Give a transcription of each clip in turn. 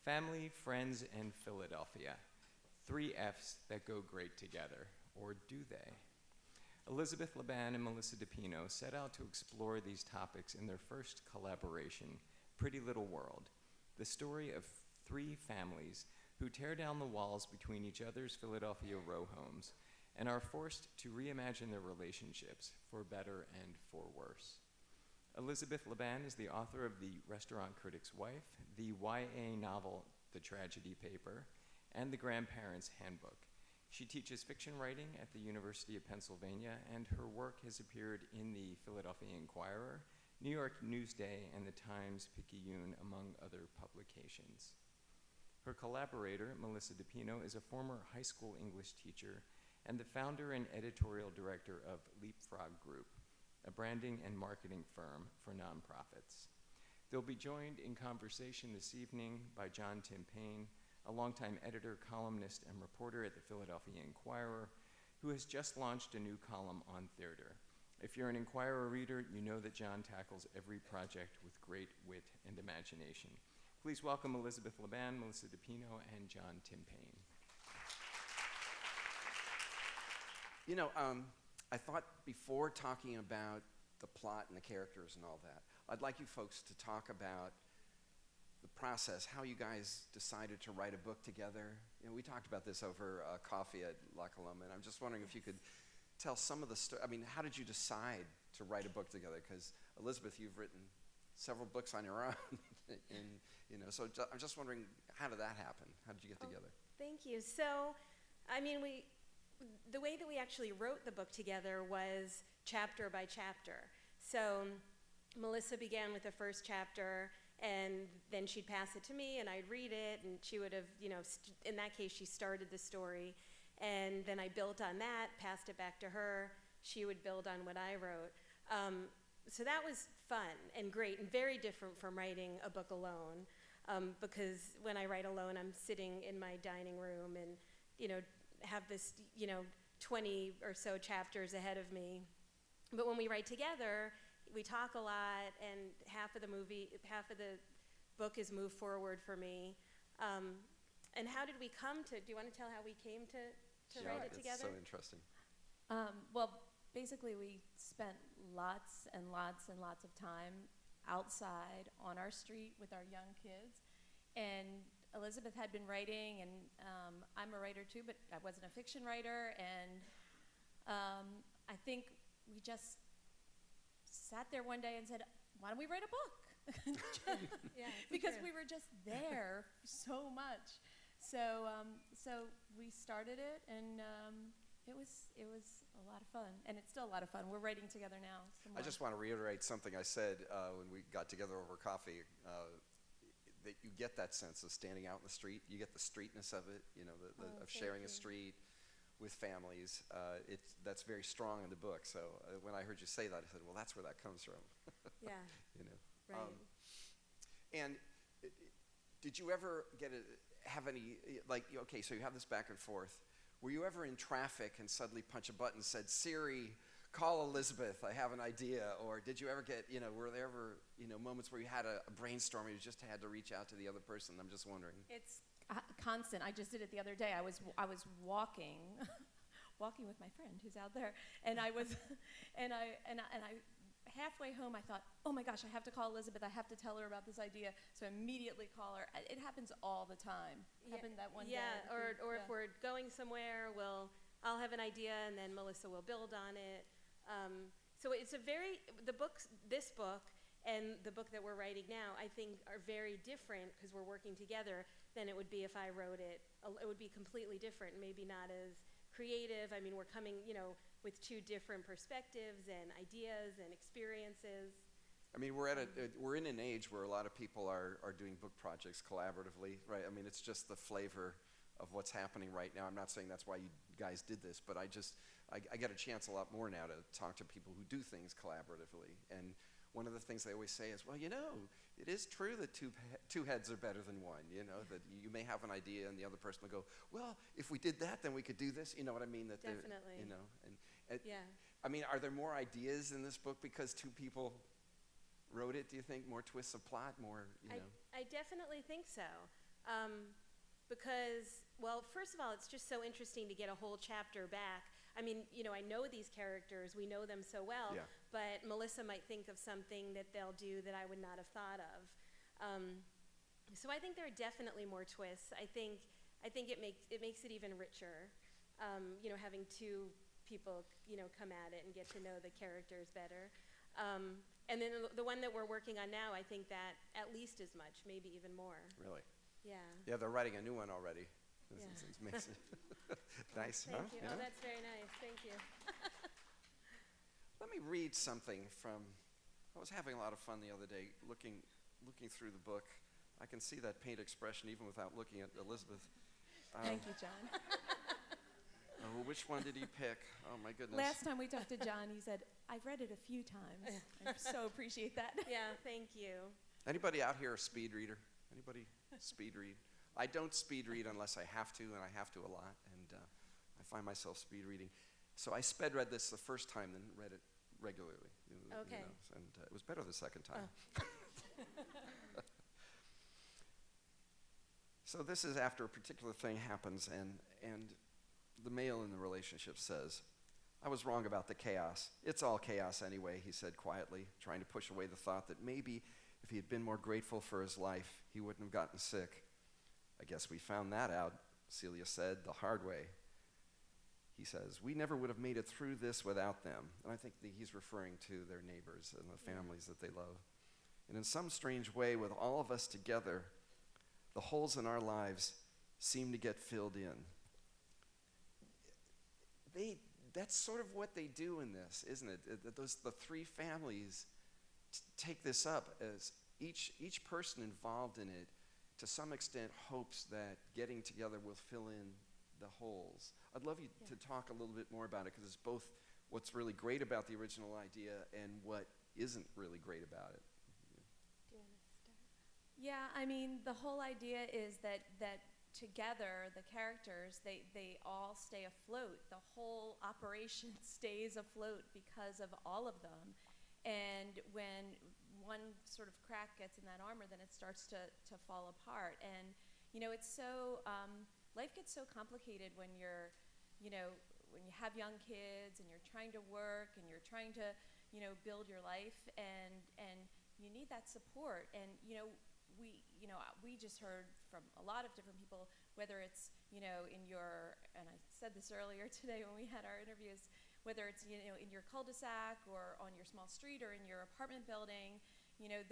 Family, friends, and Philadelphia. Three F's that go great together, or do they? Elizabeth LaBan and Melissa DePino set out to explore these topics in their first collaboration, Pretty Little World, the story of three families who tear down the walls between each other's Philadelphia row homes and are forced to reimagine their relationships for better and for worse. Elizabeth LaBan is the author of The Restaurant Critic's Wife, the YA novel The Tragedy Paper, and the Grandparents Handbook. She teaches fiction writing at the University of Pennsylvania, and her work has appeared in the Philadelphia Inquirer, New York Newsday, and the Times-Picayune, among other publications. Her collaborator, Melissa DePino, is a former high school English teacher and the founder and editorial director of Leapfrog Group, a branding and marketing firm for nonprofits. They'll be joined in conversation this evening by John Timpane, a longtime editor, columnist, and reporter at the Philadelphia Inquirer, who has just launched a new column on theater. If you're an Inquirer reader, you know that John tackles every project with great wit and imagination. Please welcome Elizabeth LaBan, Melissa DePino, and John Timpane. You know, I thought before talking about the plot and the characters and all that, I'd like you folks to talk about the process, how you guys decided to write a book together. You know, we talked about this over coffee at La Colombe, and I'm just wondering if you could tell some of the story. I mean, how did you decide to write a book together? Because Elizabeth, you've written several books on your own, and you know, so I'm just wondering, how did that happen? How did you get together? Thank you. So, I mean, the way that we actually wrote the book together was chapter by chapter. So, Melissa began with the first chapter, and then she'd pass it to me, and I'd read it, and she would have, you know, in that case, she started the story, and then I built on that, passed it back to her. She would build on what I wrote. So that was fun and great and very different from writing a book alone, because when I write alone, I'm sitting in my dining room and, you know, have this, you know, 20 or so chapters ahead of me. But when we write together, we talk a lot, and half of the book is moved forward for me. And how did we come to, do you want to tell how we came to write it together? It's so interesting. Well, basically we spent lots and lots and lots of time outside on our street with our young kids. And Elizabeth had been writing, and I'm a writer too, but I wasn't a fiction writer. And I think we just sat there one day and said, why don't we write a book? Yeah, because true. we were just there so much. So we started it, and it was a lot of fun, and it's still a lot of fun. We're writing together now. I just want to reiterate something I said when we got together over coffee, that you get that sense of standing out in the street. You get the streetness of it, you know, of sharing a street with families. That's very strong in the book. So when I heard you say that, I said, well, that's where that comes from. Yeah. You know. Right. And did you ever have any, like, okay, so you have this back and forth. Were you ever in traffic and suddenly punch a button and said, Siri, call Elizabeth, I have an idea? Or did you ever get, you know, were there ever, you know, moments where you had a brainstorm and you just had to reach out to the other person? I'm just wondering. It's constant. I just did it the other day. I was walking with my friend who's out there, and I was, and I halfway home I thought, oh my gosh, I have to call Elizabeth. I have to tell her about this idea. So I immediately call her. It happens all the time. It happened that one day. Yeah, or if we're going somewhere, I'll have an idea, and then Melissa will build on it. So it's this book and the book that we're writing now, I think, are very different because we're working together than it would be if I wrote it. It would be completely different, maybe not as creative. I mean, we're coming, you know, with two different perspectives and ideas and experiences. I mean, we're in an age where a lot of people are doing book projects collaboratively, right? I mean, it's just the flavor of what's happening right now. I'm not saying that's why you guys did this, but I get a chance a lot more now to talk to people who do things collaboratively. And one of the things they always say is, well, you know, it is true that two heads are better than one, you know, that you may have an idea and the other person will go, well, if we did that, then we could do this. You know what I mean? That Definitely. You know, Yeah. I mean, are there more ideas in this book because two people wrote it, do you think? More twists of plot, more, you know? I definitely think so. Because, well, first of all, it's just so interesting to get a whole chapter back. I mean, I know these characters, we know them so well, Yeah. but Melissa might think of something that they'll do that I would not have thought of. So I think there are definitely more twists. I think it makes it even richer, having two people, come at it and get to know the characters better. And then the one that we're working on now, I think that at least as much, maybe even more. Really? Yeah. Yeah, they're writing a new one already. Yeah. It's amazing. Nice, huh? Thank you. Yeah. Oh, that's very nice. Thank you. Let me read something from. I was having a lot of fun the other day looking through the book. I can see that paint expression even without looking at Elizabeth. Thank you, John. Oh, which one did he pick? Oh my goodness. Last time we talked to John, he said, "I've read it a few times." I so appreciate that. Yeah, thank you. Anybody out here a speed reader? Anybody speed read? I don't speed read unless I have to, and I have to a lot, and I find myself speed reading. So I sped read this the first time, then read it regularly. Okay. And it was better the second time. So this is after a particular thing happens, and the male in the relationship says, "I was wrong about the chaos. It's all chaos anyway," he said quietly, trying to push away the thought that maybe if he had been more grateful for his life, he wouldn't have gotten sick. "I guess we found that out," Celia said, "the hard way." He says, "We never would have made it through this without them." And I think he's referring to their neighbors and the families that they love. "And in some strange way, with all of us together, the holes in our lives seem to get filled in." That's sort of what they do in this, isn't it? The three families take this up as each person involved in it, to some extent, hopes that getting together will fill in the holes. I'd love you to talk a little bit more about it, because it's both what's really great about the original idea and what isn't really great about it. Do you want to start? Yeah, I mean, the whole idea is that together, the characters, they all stay afloat. The whole operation stays afloat because of all of them. And when one sort of crack gets in that armor, then it starts to fall apart. And, it's so, life gets so complicated when when you have young kids and you're trying to work and you're trying to, build your life, and you need that support. And, we just heard from a lot of different people, whether it's, in your, and I said this earlier today when we had our interviews, whether it's, in your cul-de-sac or on your small street or in your apartment building,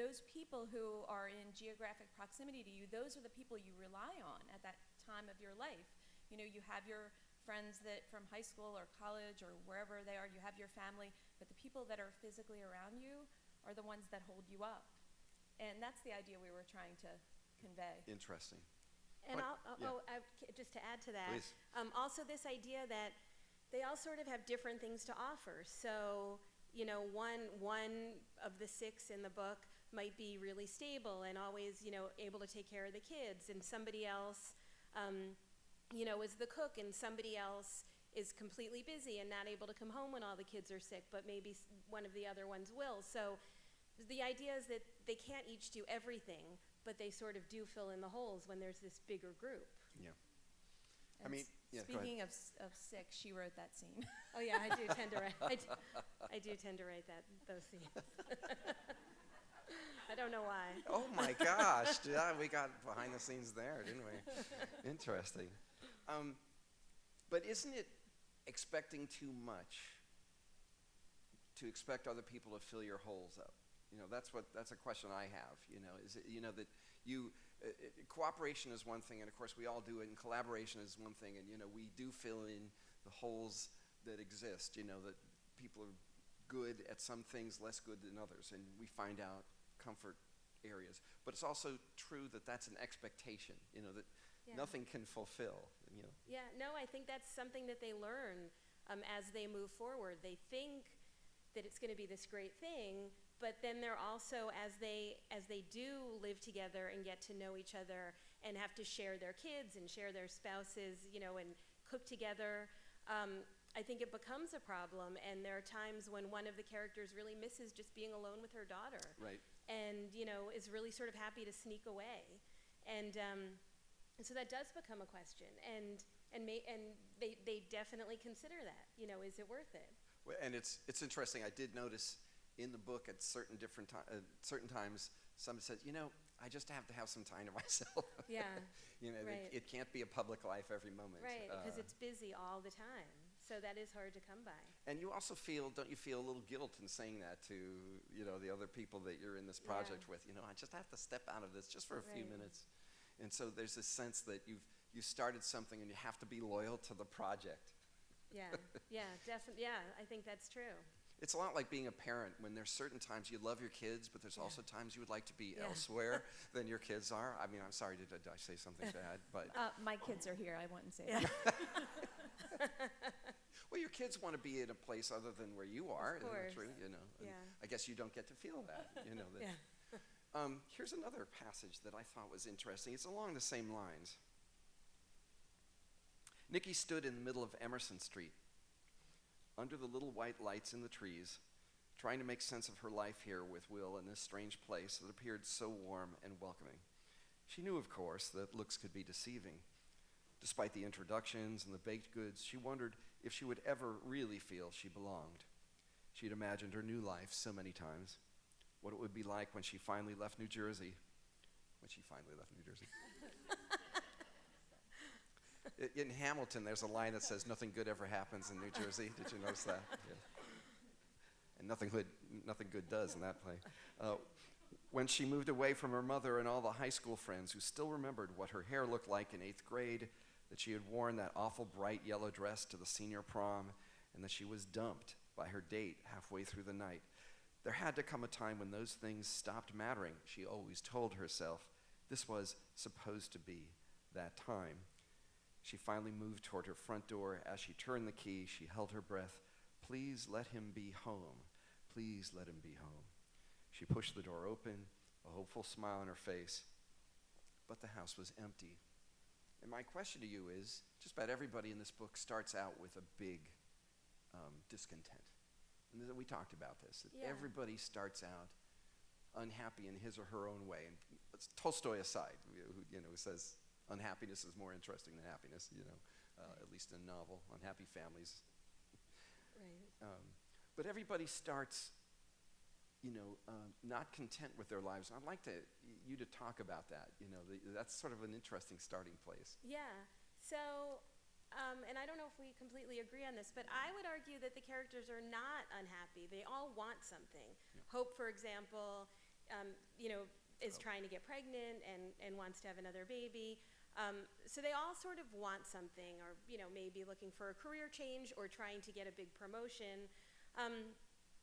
those people who are in geographic proximity to you, those are the people you rely on at that time of your life. You have your friends that from high school or college or wherever they are, you have your family, but the people that are physically around you are the ones that hold you up. And that's the idea we were trying to convey. Interesting. And What? just to add to that, Please. also this idea that they all sort of have different things to offer. So, one of the six in the book might be really stable and always, able to take care of the kids, and somebody else, is the cook, and somebody else is completely busy and not able to come home when all the kids are sick, but maybe one of the other ones will. So the idea is that they can't each do everything, but they sort of do fill in the holes when there's this bigger group. Yeah. And I mean, yeah, go speaking of sick, she wrote that scene. Oh yeah, I do tend to write. I do tend to write those scenes. I don't know why. Oh my gosh, we got behind the scenes there, didn't we? Interesting. But isn't it expecting too much to expect other people to fill your holes up? That's a question I have. Is it that cooperation is one thing, and of course we all do it, and collaboration is one thing, and we do fill in the holes that exist. That people are good at some things, less good than others, and we find out comfort areas. But it's also true that that's an expectation. That nothing can fulfill. Yeah, no, I think that's something that they learn as they move forward. They think that it's going to be this great thing, but then they're also, as they do live together and get to know each other and have to share their kids and share their spouses, and cook together, I think it becomes a problem. And there are times when one of the characters really misses just being alone with her daughter. Right. And, is really sort of happy to sneak away. And And so that does become a question, and they definitely consider that. Is it worth it? Well, and it's interesting. I did notice in the book at certain times, somebody says, I just have to have some time to myself. Yeah. Right. It can't be a public life every moment. Right, because it's busy all the time. So that is hard to come by. And you also don't you feel a little guilt in saying that to, the other people that you're in this project with? I just have to step out of this just for a few minutes. And so there's this sense that you started something and you have to be loyal to the project. Yeah, definitely. Yeah, I think that's true. It's a lot like being a parent when there's certain times you love your kids, but there's also times you would like to be elsewhere than your kids are. I mean, I'm sorry, did I say something bad? But my kids are here. I wouldn't say that. Well, your kids want to be in a place other than where you are. Of course. True, Yeah. I guess you don't get to feel that. Here's another passage that I thought was interesting. It's along the same lines. Nikki stood in the middle of Emerson Street, under the little white lights in the trees, trying to make sense of her life here with Will in this strange place that appeared so warm and welcoming. She knew, of course, that looks could be deceiving. Despite the introductions and the baked goods, she wondered if she would ever really feel she belonged. She had imagined her new life so many times, what it would be like when she finally left New Jersey. In Hamilton, there's a line that says, "Nothing good ever happens in New Jersey." Did you notice that? Yeah. And nothing good does in that play. When she moved away from her mother and all the high school friends who still remembered what her hair looked like in 8th grade, that she had worn that awful bright yellow dress to the senior prom, and that she was dumped by her date halfway through the night. There had to come a time when those things stopped mattering, she always told herself. This was supposed to be that time. She finally moved toward her front door. As she turned the key, she held her breath. Please let him be home. Please let him be home. She pushed the door open, a hopeful smile on her face, but the house was empty. And my question to you is, just about everybody in this book starts out with a big discontent. And we talked about this, that everybody starts out unhappy in his or her own way. And Tolstoy aside, who says unhappiness is more interesting than happiness, at least in a novel, Unhappy Families. Right. But everybody starts, not content with their lives. I'd like you to talk about that. That's sort of an interesting starting place. Yeah. So, and I don't know if we completely agree on this, but I would argue that the characters are not unhappy. They all want something. Yeah. Hope, for example, is trying to get pregnant and wants to have another baby. So they all sort of want something, or maybe looking for a career change or trying to get a big promotion.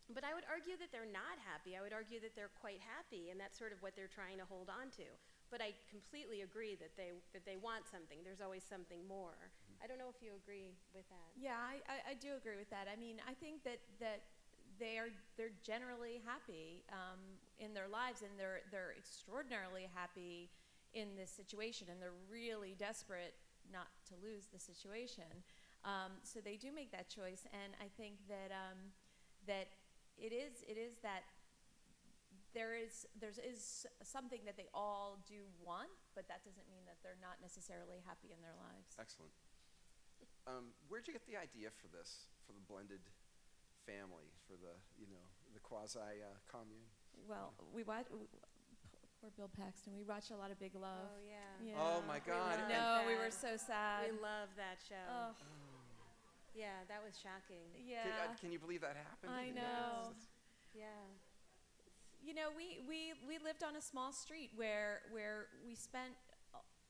But I would argue that they're not happy. I would argue that they're quite happy, and that's sort of what they're trying to hold on to. But I completely agree that they want something. There's always something more. Mm-hmm. I don't know if you agree with that. Yeah, I do agree with that. I mean, I think that they're generally happy in their lives, and they're extraordinarily happy in this situation, and they're really desperate not to lose the situation. So they do make that choice, and I think that that it is that there is something that they all do want, but that doesn't mean that they're not necessarily happy in their lives. Excellent. Where'd you get the idea for this, for the blended family, for the quasi commune? Well, we watch. Poor Bill Paxton. We watched a lot of Big Love. Oh yeah. Yeah. Oh my God. No, we were so sad. We love that show. Oh. Yeah, that was shocking. Yeah. Can you believe that happened? I know. Yeah. We lived on a small street where we spent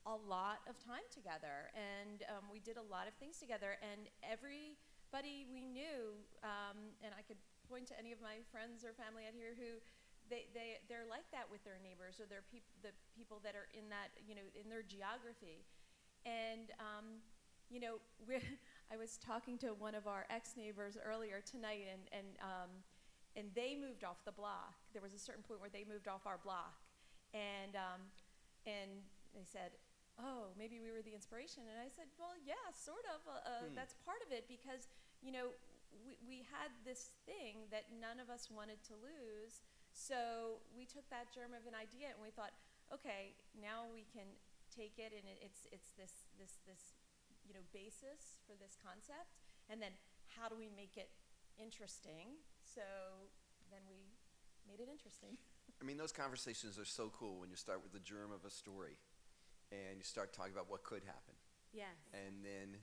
a lot of time together, and we did a lot of things together, and everybody we knew, and I could point to any of my friends or family out here who they're like that with their neighbors, or the people that are in that, in their geography. And I was talking to one of our ex-neighbors earlier tonight, and they moved off the block. There was a certain point where they moved off our block, and they said, "Oh, maybe we were the inspiration." And I said, "Well, yeah, sort of. That's part of it, because we had this thing that none of us wanted to lose. So we took that germ of an idea and we thought, okay, now we can take it and it's this basis for this concept, and then how do we make it interesting? So then we made it interesting. I mean, those conversations are so cool when you start with the germ of a story and you start talking about what could happen. Yes. And then,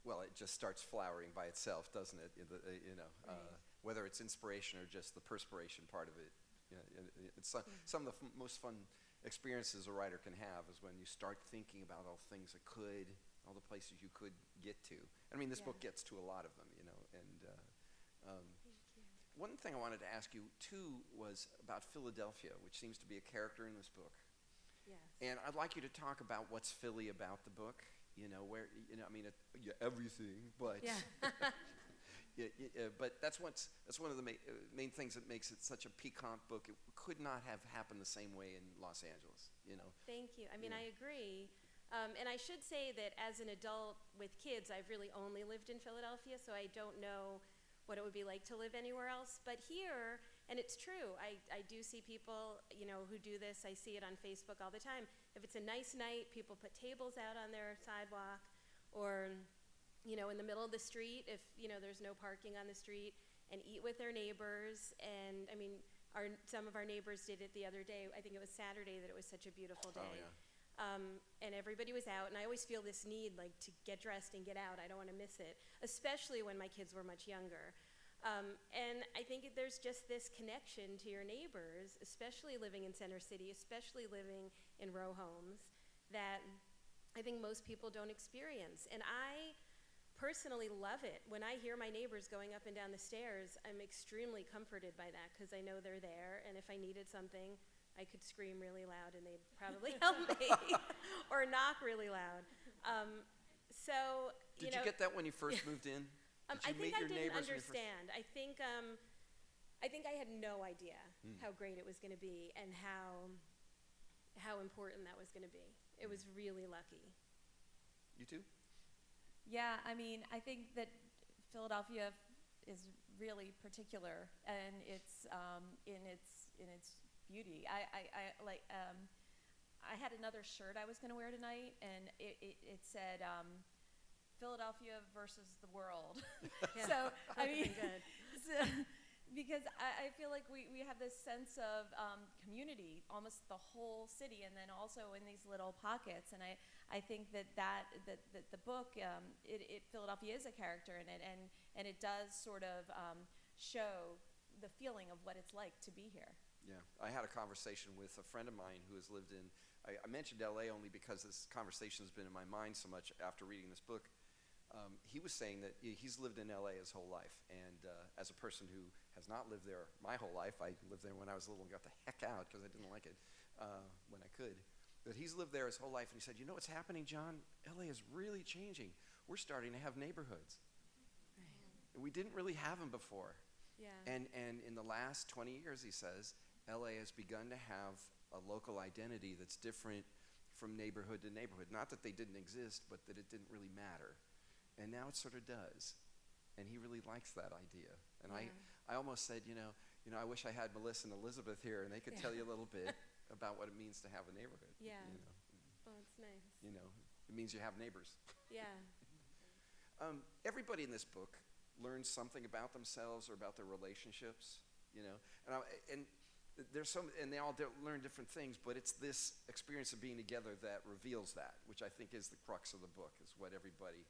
well, it just starts flowering by itself, doesn't it? Right. Whether it's inspiration or just the perspiration part of it. It's some of the most fun experiences a writer can have is when you start thinking about all the things that could, all the places you could get to. I mean, this book gets to a lot of them, and Thank you. one thing I wanted to ask you, too, was about Philadelphia, which seems to be a character in this book. Yes. And I'd like you to talk about what's Philly about the book, everything, but Yeah. but that's one of the main things that makes it such a piquant book. It could not have happened the same way in Los Angeles, Thank you. I mean, Yeah. I agree. And I should say that as an adult with kids, I've really only lived in Philadelphia, so I don't know what it would be like to live anywhere else. But here, and it's true, I do see people, who do this. I see it on Facebook all the time. If it's a nice night, people put tables out on their sidewalk, or, in the middle of the street, if, there's no parking on the street, and eat with their neighbors. And, I mean, some of our neighbors did it the other day. I think it was Saturday that it was such a beautiful day. Oh, yeah. And everybody was out, and I always feel this need, to get dressed and get out. I don't want to miss it, especially when my kids were much younger. And I think there's just this connection to your neighbors, especially living in Center City, especially living in row homes, that I think most people don't experience. And I personally love it. When I hear my neighbors going up and down the stairs, I'm extremely comforted by that because I know they're there, and if I needed something, I could scream really loud and they'd probably help me, or knock really loud. Did you get that when you first moved in? I Did you think meet I your didn't neighbors when you first- understand. I think I had no idea how great it was going to be and how important that was going to be. It was really lucky. You too? Yeah, I mean, I think that Philadelphia is really particular, and it's in its beauty. I had another shirt I was going to wear tonight, and it said Philadelphia versus the world. Yeah. So I mean, Good. because I feel like we have this sense of community, almost the whole city, and then also in these little pockets. And I think that the book, Philadelphia is a character in it, and it does sort of show the feeling of what it's like to be here. Yeah, I had a conversation with a friend of mine who has lived in, I mentioned LA only because this conversation has been in my mind so much after reading this book. He was saying that he's lived in LA his whole life, and as a person who has not lived there my whole life, I lived there when I was little and got the heck out because I didn't like it when I could. But he's lived there his whole life, and he said, what's happening, John? LA is really changing. We're starting to have neighborhoods. Right. We didn't really have them before. Yeah. And in the last 20 years, he says, LA has begun to have a local identity that's different from neighborhood to neighborhood. Not that they didn't exist, but that it didn't really matter. And now it sort of does. And he really likes that idea. And Yeah. I almost said, I wish I had Melissa and Elizabeth here, and they could tell you a little bit about what it means to have a neighborhood. Yeah. Oh, it's nice. It means you have neighbors. Yeah. Everybody in this book learns something about themselves or about their relationships, and they all learn different things, but it's this experience of being together that reveals that, which I think is the crux of the book, is what everybody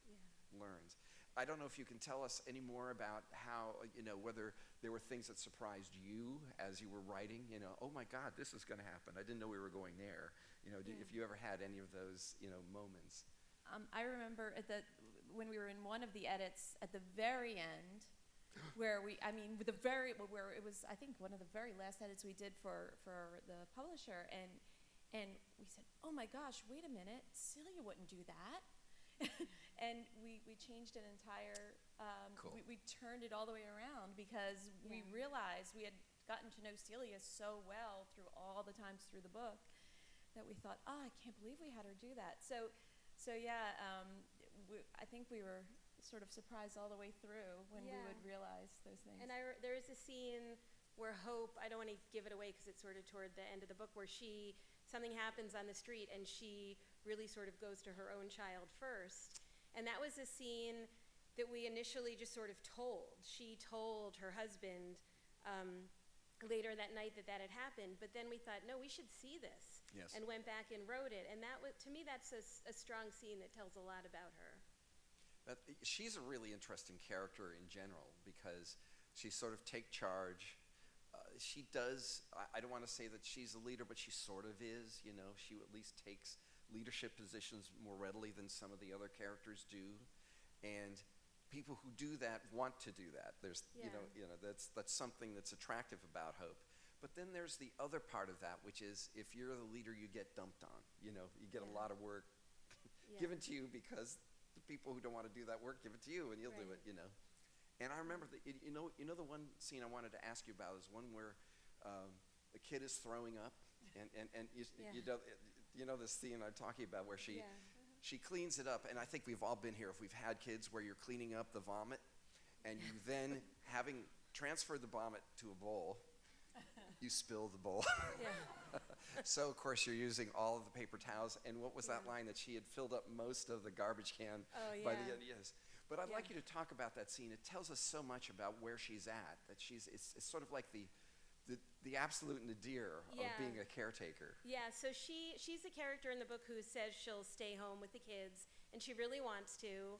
learns. I don't know if you can tell us any more about how, whether there were things that surprised you as you were writing, oh my God, this is going to happen. I didn't know we were going there. If you ever had any of those, moments. I remember when we were in one of the edits at the very end, where it was, I think, one of the very last edits we did for the publisher, and we said, oh my gosh, wait a minute, Celia wouldn't do that. And we changed an entire, Cool. we turned it all the way around because we realized we had gotten to know Celia so well through all the times through the book that we thought, I can't believe we had her do that. So yeah, I think we were sort of surprised all the way through when we would realize those things. And there is a scene where Hope, I don't want to give it away because it's sort of toward the end of the book, where something happens on the street and she really sort of goes to her own child first. And that was a scene that we initially just sort of told. She told her husband later that night that had happened, but then we thought, no, we should see this. Yes. And went back and wrote it. And that was, to me, that's a strong scene that tells a lot about her. She's a really interesting character in general because she sort of take charge. She does, I don't want to say that she's a leader, but she sort of is, you know. She at least takes leadership positions more readily than some of the other characters do. And people who do that want to do that. There's, Yeah. you know, that's something that's attractive about Hope. But then there's the other part of that, which is if you're the leader, you get dumped on. You know, you get a Yeah. lot of work Yeah. given to you because the people who don't want to do that work give it to you, and you'll do it. Right. You know. And I remember that. You know the one scene I wanted to ask you about is one where the kid is throwing up, and Yeah. you know this scene I'm talking about where she. Yeah. She cleans it up, and I think we've all been here if we've had kids where you're cleaning up the vomit, and you then, having transferred the vomit to a bowl, you spill the bowl. Yeah. So, of course, you're using all of the paper towels, and what was that Yeah. line that she had filled up most of the garbage can Oh, by the yeah. end? Yes. But I'd Yeah. like you to talk about that scene. It tells us so much about where she's at, that it's sort of like the absolute nadir of Yeah. being a caretaker. Yeah, so she's a character in the book who says she'll stay home with the kids, and she really wants to.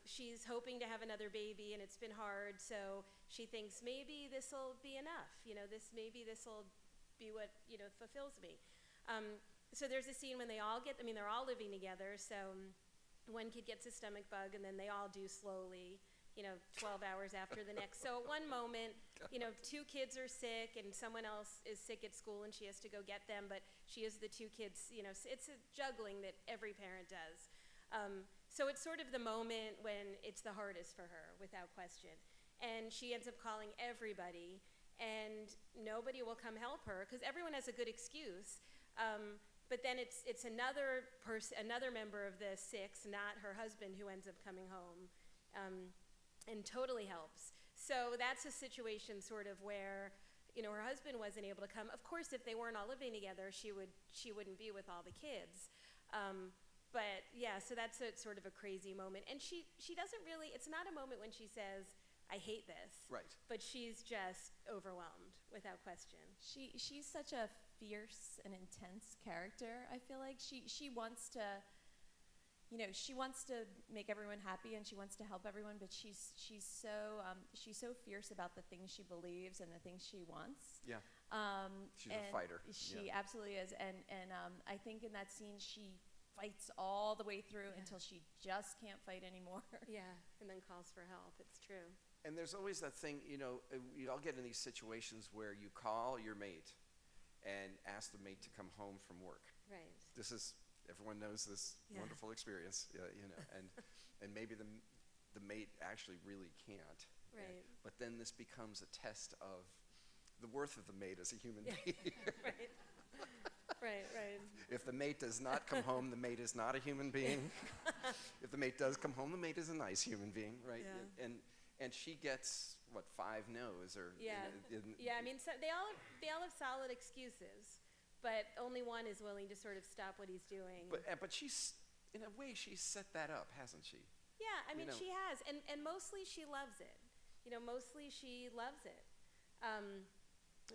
She's hoping to have another baby, and it's been hard, so she thinks maybe this will be enough. You know, maybe this will be what, you know, fulfills me. So there's a scene when they're all living together, so one kid gets a stomach bug, and then they all do slowly, you know, 12 hours after the next. So at one moment, you know, 2 kids are sick and someone else is sick at school and she has to go get them, but she has the 2 kids, you know, it's a juggling that every parent does. So it's sort of the moment when it's the hardest for her, without question. And she ends up calling everybody, and nobody will come help her because everyone has a good excuse. But then it's another member of the 6, not her husband, who ends up coming home. And totally helps. So that's a situation sort of where, you know, her husband wasn't able to come. Of course, if they weren't all living together, she wouldn't be with all the kids. But yeah, so that's sort of a crazy moment. And she doesn't really, it's not a moment when she says, I hate this. Right. But she's just overwhelmed, without question. She's such a fierce and intense character. I feel like she wants to, you know, she wants to make everyone happy and she wants to help everyone, but she's so fierce about the things she believes and the things she wants. Yeah. She's a fighter. She absolutely is, and I think in that scene she fights all the way through until she just can't fight anymore. Yeah, and then calls for help. It's true. And there's always that thing, you know, we all get in these situations where you call your mate and ask the mate to come home from work. Right. Everyone knows this Yeah. wonderful experience, you know, and maybe the mate actually really can't. Right. But then this becomes a test of the worth of the mate as a human Yeah. being. Right. Right. If the mate does not come home, the mate is not a human being. If the mate does come home, the mate is a nice human being, right? Yeah. And she gets, what, 5 no's? Or, Yeah. Yeah, I mean, so they all have solid excuses, but only one is willing to sort of stop what he's doing. But she's, in a way, she's set that up, hasn't she? Yeah, I mean, You know. she has, and mostly she loves it. You know, mostly she loves it.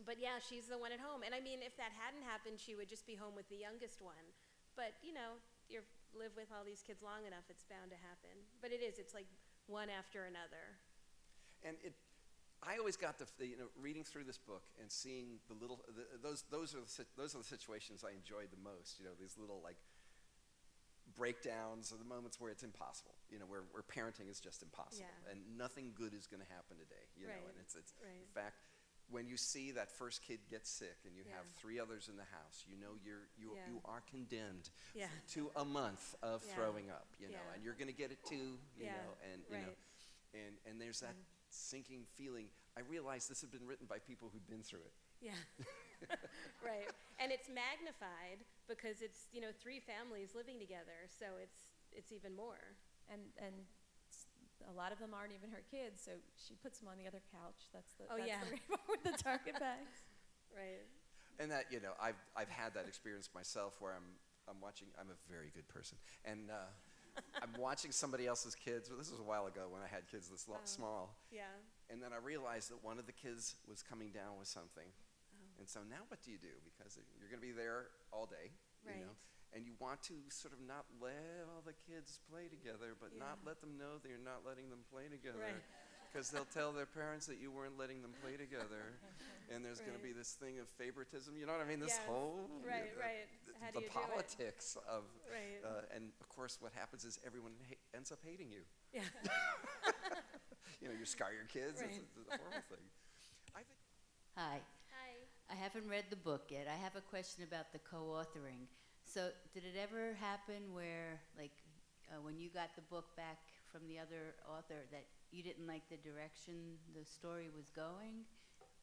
But yeah, she's the one at home. And I mean, if that hadn't happened, she would just be home with the youngest one. But, you know, you live with all these kids long enough, it's bound to happen. But it's like one after another. And I always got reading through this book and seeing those are the situations I enjoyed the most. You know, these little like breakdowns or the moments where it's impossible. You know, where parenting is just impossible, Yeah. and nothing good is going to happen today. You know, Right. and it's Right. in fact, when you see that first kid get sick and you have Yeah. 3 others in the house, you know you Yeah. are condemned Yeah. to a month of Yeah. throwing up. You know, Yeah. and you're going to get it too. You Yeah. know, and you Right. know. And there's that sinking feeling. I realized this had been written by people who'd been through it. Yeah. Right. And it's magnified because it's, you know, 3 families living together, so it's even more. And a lot of them aren't even her kids, so she puts them on the other couch. That's the Yeah. remote with the Target bags. Right. And that, you know, I've had that experience myself where I'm I'm a very good person, and I'm watching somebody else's kids. Well, this was a while ago when I had kids this small. Yeah. And then I realized that one of the kids was coming down with something. Oh. And so now what do? Because you're going to be there all day, Right. you know, and you want to sort of not let all the kids play together, but not Yeah. let them know that you're not letting them play together. Right. Because they'll tell their parents that you weren't letting them play together. And there's going to Right. be this thing of favoritism, you know what I mean? This Yes. whole, Right, right. How do the you do it? politics of, Right. and of course what happens is everyone ends up hating you. Yeah. You know, you scar your kids, Right. it's a horrible thing. I think Hi. Hi. I haven't read the book yet. I have a question about the co-authoring. So did it ever happen where, like, when you got the book back from the other author, that you didn't like the direction the story was going?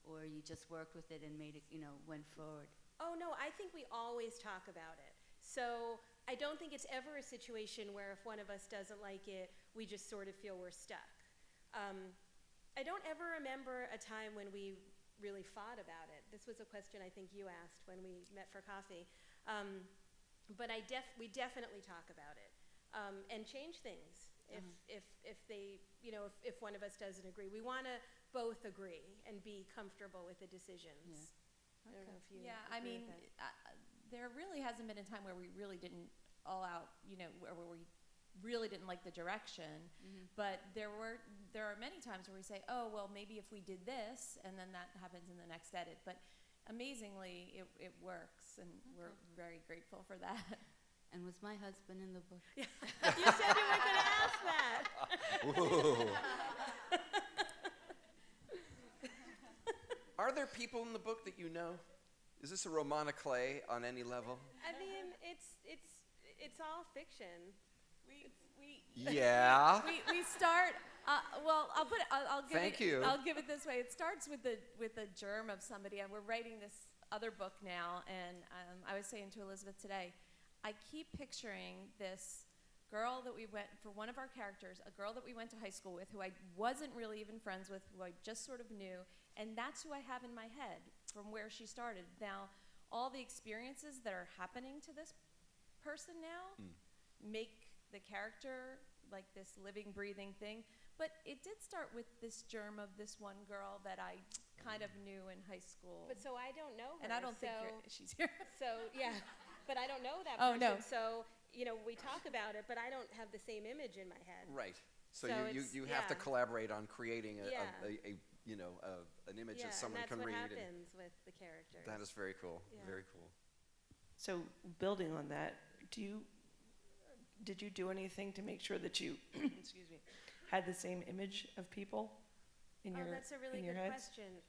Or you just worked with it and made it, went forward? Oh, no, I think we always talk about it. So I don't think it's ever a situation where if one of us doesn't like it, we just sort of feel we're stuck. I don't ever remember a time when we really fought about it. This was a question I think you asked when we met for coffee. But we definitely talk about it and change things if they, if one of us doesn't agree. We want to both agree and be comfortable with the decisions. I don't know if you Yeah, I agree mean, with that. there really hasn't been a time where we really didn't all out, where we really didn't like the direction. But there are many times where we say, oh, well, maybe if we did this, and then that happens in the next edit. But amazingly, it works, and we're very grateful for that. And was my husband in the book? You said you were going to ask that. Whoa. Are there people in the book that you know? Is this a Romana Clay on any level? I mean, it's all fiction. Yeah. We start. Well, I'll give Thank it. you. I'll give it this way. It starts with the germ of somebody, and we're writing this other book now. And I was saying to Elizabeth today, I keep picturing this girl that we went for one of our characters, a girl that we went to high school with, who I wasn't really even friends with, who I just sort of knew, and that's who I have in my head from where she started. Now, all the experiences that are happening to this person now make the character like this living, breathing thing. But it did start with this germ of this one girl that I kind of knew in high school. But so I don't know her. And I don't think she's here. So, yeah. But I don't know that Oh, person. no. So, we talk about it, but I don't have the same image in my head. Right. So, So you it's- have to yeah. collaborate on creating Yeah. an image Yeah, that someone and can that's read. what and happens with the characters. that is very cool. Yeah. Very cool. So building on that, did you do anything to make sure that you, excuse me, had the same image of people in your that's a really in your good heads? question.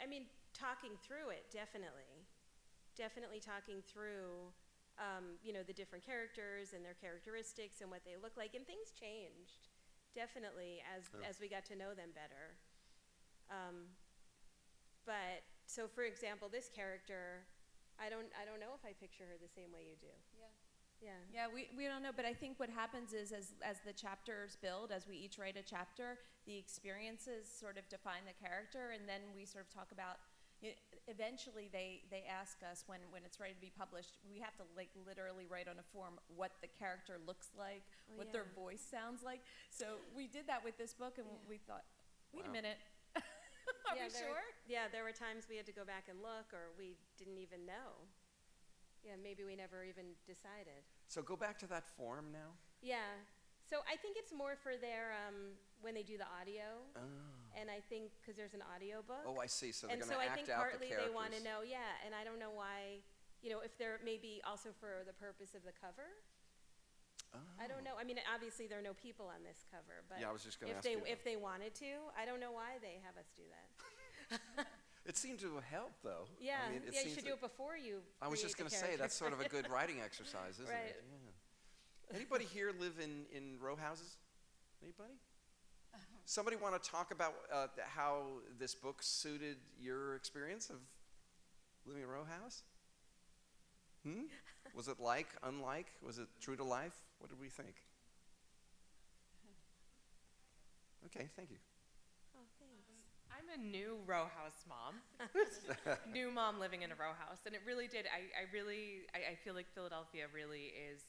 I mean, talking through it, definitely. Definitely talking through, the different characters and their characteristics and what they look like. And things changed, definitely, as we got to know them better. But, so for example, this character, I don't know if I picture her the same way you do. Yeah. Yeah, we don't know, but I think what happens is as the chapters build, as we each write a chapter, the experiences sort of define the character, and then we sort of talk about, eventually they ask us when it's ready to be published, we have to literally write on a form what the character looks like, Oh, what their yeah. voice sounds like. So we did that with this book, and we thought, wait a Wow. minute, are we sure? There were times we had to go back and look, or we didn't even know. Yeah, maybe we never even decided. So go back to that form now. Yeah. So I think it's more for their, when they do the audio. Oh. And I think, because there's an audio book. Oh, I see. So they're And going so to I act think out the partly characters. they want to know, and I don't know why, if they're maybe also for the purpose of the cover. Oh. I don't know. I mean, obviously there are no people on this cover, but Yeah, I was just going to if ask you. if they wanted to, I don't know why they have us do that. It seemed to help, though. Yeah, I mean, it you seems should do it before you. I was just going to say that's sort of a good writing exercise, isn't Right. it? Yeah. Anybody here live in row houses? Anybody? Somebody want to talk about how this book suited your experience of living in a row house? Was it unlike? Was it true to life? What did we think? Okay, thank you. Oh, thanks. I'm a new row house mom, new mom living in a row house, and it really did. I feel like Philadelphia really is.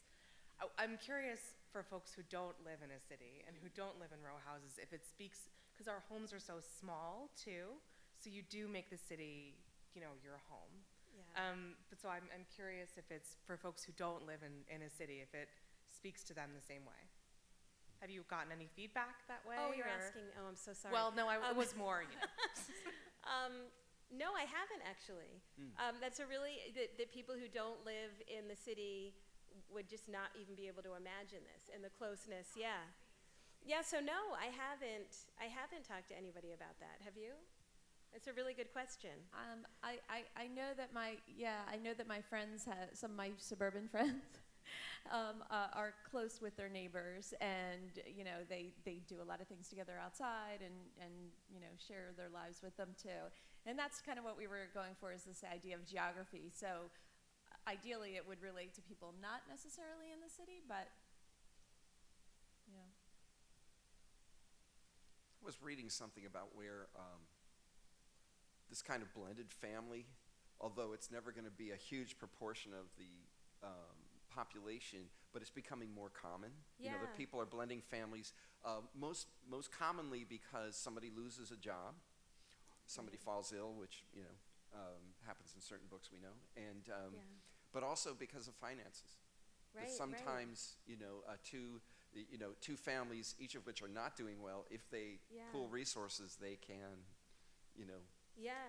I'm curious for folks who don't live in a city and who don't live in row houses if it speaks, because our homes are so small too. So you do make the city, your home. Yeah. But so I'm curious if it's for folks who don't live in a city, if it speaks to them the same way. Have you gotten any feedback that way? Oh, you're or? asking. Oh, I'm so sorry. Well, no, it was more, No, I haven't actually. That's a really that people who don't live in the city would just not even be able to imagine this and the closeness. Yeah. So no, I haven't talked to anybody about that. Have you? It's a really good question. I know that my friends, some of my suburban friends, are close with their neighbors, and they do a lot of things together outside, and share their lives with them too. And that's kind of what we were going for, is this idea of geography. So ideally, it would relate to people not necessarily in the city, but I was reading something about where this kind of blended family, although it's never going to be a huge proportion of the population, but it's becoming more common. Yeah. That people are blending families, most commonly because somebody loses a job, somebody falls ill, which happens in certain books we know, and but also because of finances. Right. That sometimes two families, each of which are not doing well, if they pool resources, they can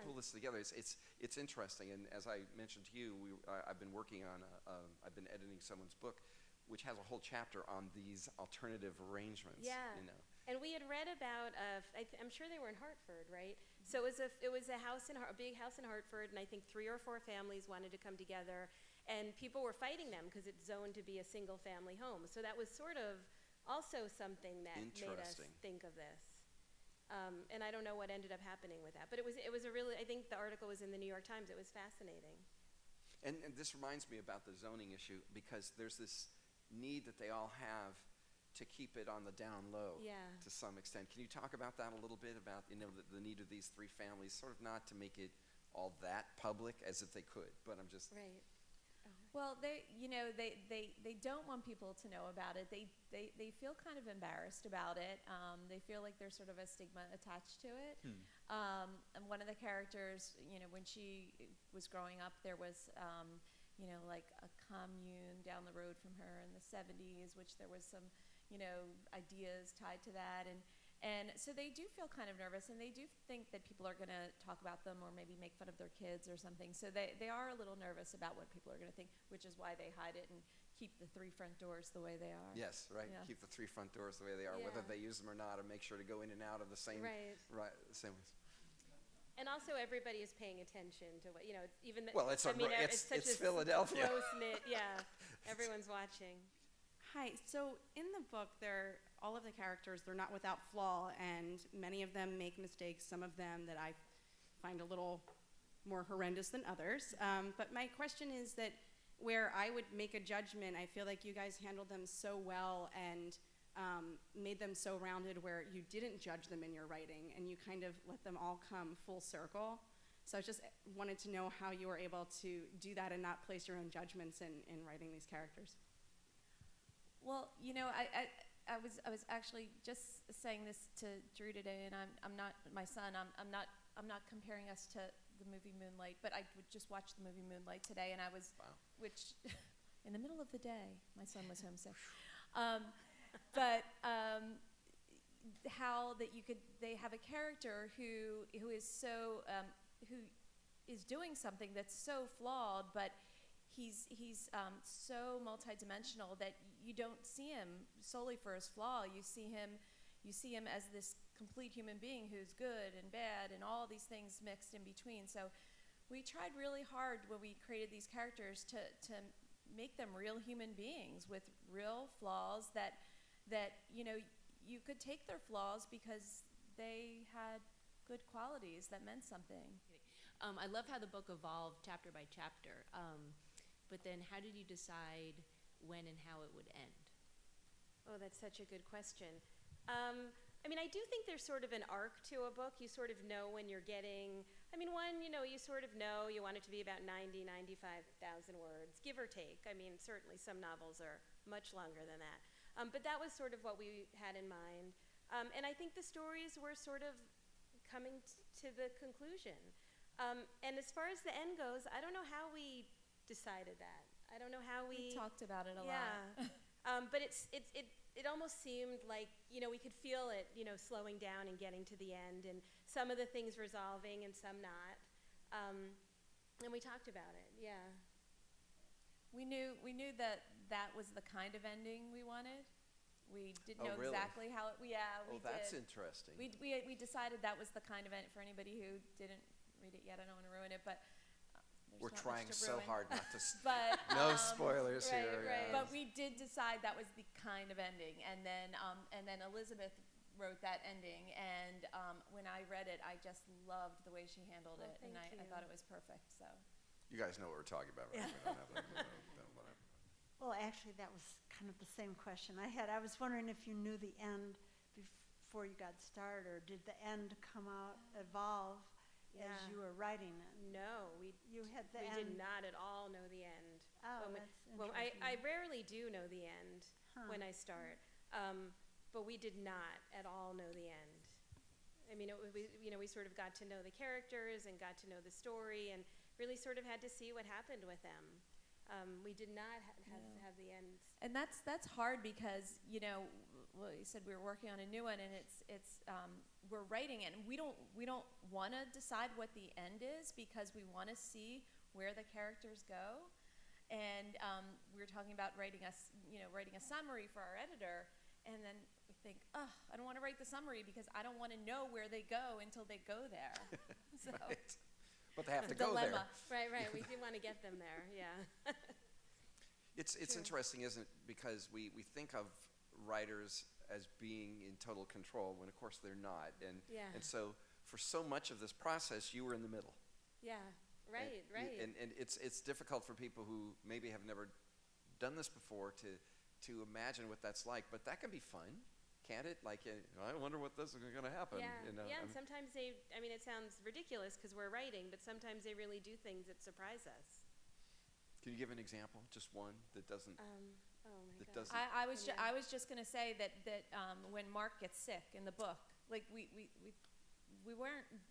pull this together. It's interesting, and as I mentioned to you, I've been working on I've been editing someone's book, which has a whole chapter on these alternative arrangements. Yeah. And we had read about I'm sure they were in Hartford, right? So it was a big house in Hartford, and I think 3 or 4 families wanted to come together, and people were fighting them because it's zoned to be a single family home. So that was sort of also something that made us think of this. And I don't know what ended up happening with that, but it was a really, I think the article was in the New York Times. It was fascinating. And this reminds me about the zoning issue, because there's this need that they all have to keep it on the down low to some extent. Can you talk about that a little bit, about the need of these 3 families, sort of not to make it all that public as if they could, but I'm just... Right. well, they don't want people to know about it. They feel kind of embarrassed about it. They feel like there's sort of a stigma attached to it. And one of the characters, when she was growing up, there was like a commune down the road from her in the 70s, which there was some ideas tied to that, and so they do feel kind of nervous, and they do think that people are going to talk about them or maybe make fun of their kids or something. So they are a little nervous about what people are going to think, which is why they hide it and keep the 3 front doors the way they are. Yes, right. Yeah. Keep the 3 front doors the way they are, whether they use them or not, and make sure to go in and out of the same the same ways. And also, everybody is paying attention to what even. It's such a Philadelphia. Close knit, everyone's watching. Hi. So in the book, all of the characters, they're not without flaw, and many of them make mistakes. Some of them that I find a little more horrendous than others. But my question is that where I would make a judgment, I feel like you guys handled them so well and made them so rounded, where you didn't judge them in your writing, and you kind of let them all come full circle. So I just wanted to know how you were able to do that and not place your own judgments in writing these characters. Well, I was actually just saying this to Drew today, and I'm not my son. I'm not comparing us to the movie Moonlight, but I just watched the movie Moonlight today, and I was, which in the middle of the day, my son was homesick. But how that they have a character who is so who is doing something that's so flawed, but he's so multidimensional that you don't see him solely for his flaw. You see him as this complete human being who's good and bad and all these things mixed in between. So we tried really hard when we created these characters to make them real human beings with real flaws that you could take their flaws because they had good qualities that meant something. I love how the book evolved chapter by chapter. But then how did you decide when and how it would end? Oh, that's such a good question. I mean, I do think there's sort of an arc to a book. You sort of know when you're getting, I mean, one, you know, you sort of know you want it to be about 90, 95,000 words, give or take. I mean, certainly some novels are much longer than that. But that was sort of what we had in mind. And I think the stories were sort of coming to the conclusion. And as far as the end goes, I don't know how we decided that. I don't know how We talked about it a yeah. lot. But it almost seemed like, you know, we could feel it, you know, slowing down and getting to the end, and some of the things resolving and some not. And we talked about it, yeah. We knew that that was the kind of ending we wanted. We didn't Oh, know really? exactly how it. Yeah, we Oh, that's did. interesting. We decided that was the kind of end for anybody who didn't read it yet. I don't want to ruin it, but there's We're not trying much to so ruin. hard not to. But No spoilers right, here. right. But we did decide that was the kind of ending, and then Elizabeth wrote that ending, and when I read it, I just loved the way she handled Oh, it, and thank I you. thought it was perfect. So You guys know what we're talking about, right? We don't have that. Well, actually, that was kind of the same question I had. I was wondering if you knew the end before you got started, or did the end come out, evolve as Yeah. you were writing it? No, You had the we end. did not at all know the end. Oh, When we- that's Well, interesting. I rarely do know the end Huh. when I start, but we did not at all know the end. I mean, we sort of got to know the characters and got to know the story, and really sort of had to see what happened with them. We did not have the end. And that's hard because, you know, well, you said we were working on a new one, and it's we're writing it, and we don't want to decide what the end is because we want to see where the characters go. And we were talking about writing a summary for our editor, and then we think, oh, I don't want to write the summary because I don't want to know where they go until they go there. So Right. But they have to go there. dilemma. Right. We did want to get them there. Yeah. It's True. interesting, isn't it? Because we think of writers as being in total control when, of course, they're not. And Yeah. and so for so much of this process, you were in the middle. Yeah. Right. Right. And it's difficult for people who maybe have never done this before to imagine what that's like. But that can be fun, can't it? Like, I wonder what this is going to happen. Yeah, You know? yeah, and sometimes it sounds ridiculous because we're writing, but sometimes they really do things that surprise us. Can you give an example? Just one that doesn't. Oh my That God. doesn't- I was just going to say that when Mark gets sick in the book, like we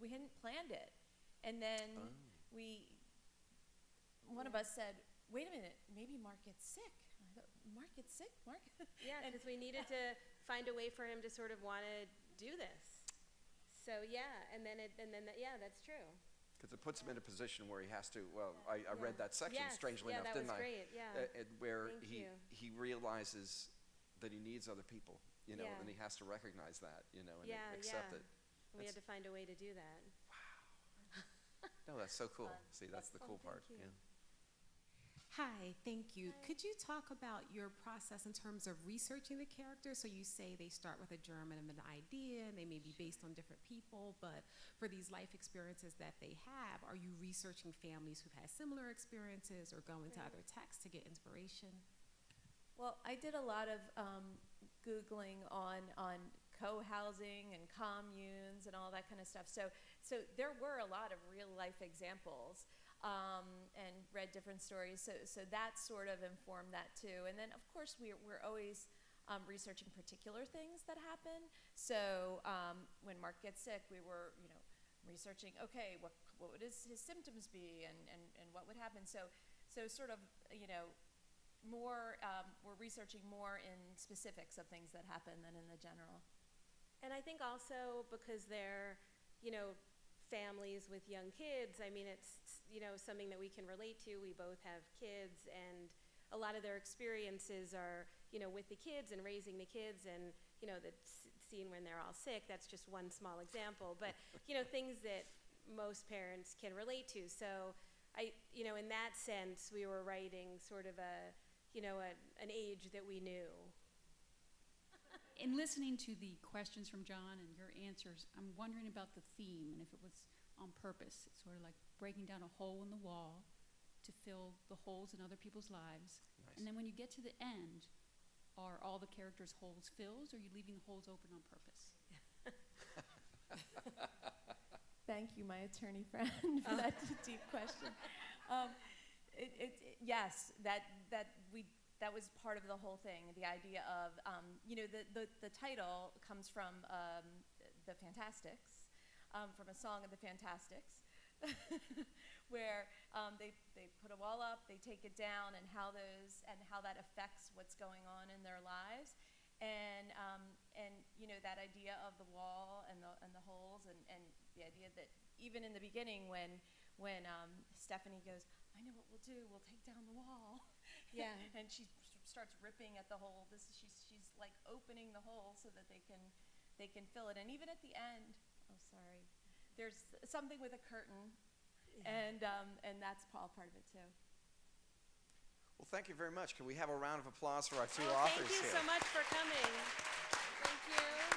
hadn't planned it, and then one of us said, "Wait a minute, maybe Mark gets sick." And I thought, "Mark gets sick, Mark?" Yeah, because we needed to find a way for him to sort of want to do this. So yeah, and then that's true. Because it puts him in a position where he has to. Well, I read that section, Yes, strangely enough, that didn't was I? great. Yeah. Where Thank you. he realizes that he needs other people, you know, Yeah. and he has to recognize that, you know, and Yeah, accept yeah. it. We had to find a way to do that. No, that's so cool. See, that's the cool thank part. you. Yeah. Hi, thank you. Could you talk about your process in terms of researching the characters? So you say they start with a germ and an idea, and they may be based on different people, but for these life experiences that they have, are you researching families who've had similar experiences or going to other texts to get inspiration? Well, I did a lot of Googling on co-housing and communes and all that kind of stuff. So there were a lot of real life examples. And read different stories, so that sort of informed that too. And then, of course, we're always researching particular things that happen. So when Mark gets sick, we were, researching. Okay, what would his symptoms be, and what would happen? So sort of, more. We're researching more in specifics of things that happen than in the general. And I think also because they're, families with young kids, I mean, it's, something that we can relate to. We both have kids, and a lot of their experiences are, with the kids and raising the kids, and, the scene when they're all sick, that's just one small example. But, things that most parents can relate to. So in that sense, we were writing sort of an age that we knew. In listening to the questions from John and your answers, I'm wondering about the theme and if it was on purpose. It's sort of like breaking down a hole in the wall to fill the holes in other people's lives. Nice. And then when you get to the end, are all the characters' holes filled, or are you leaving the holes open on purpose? Thank you, my attorney friend, for that deep question. Yes, that was part of the whole thing. The idea of, the title comes from the Fantastics, from a song of the Fantastics, where they put a wall up, they take it down, and how that affects what's going on in their lives. And that idea of the wall and the holes, and the idea that even in the beginning when Stephanie goes, I know what we'll do, we'll take down the wall. Yeah. And she starts ripping at the hole. She's like opening the hole so that they can fill it. And even at the end, there's something with a curtain, and that's all part of it too. Well, thank you very much. Can we have a round of applause for our two authors Thank you here? so much for coming. Thank you.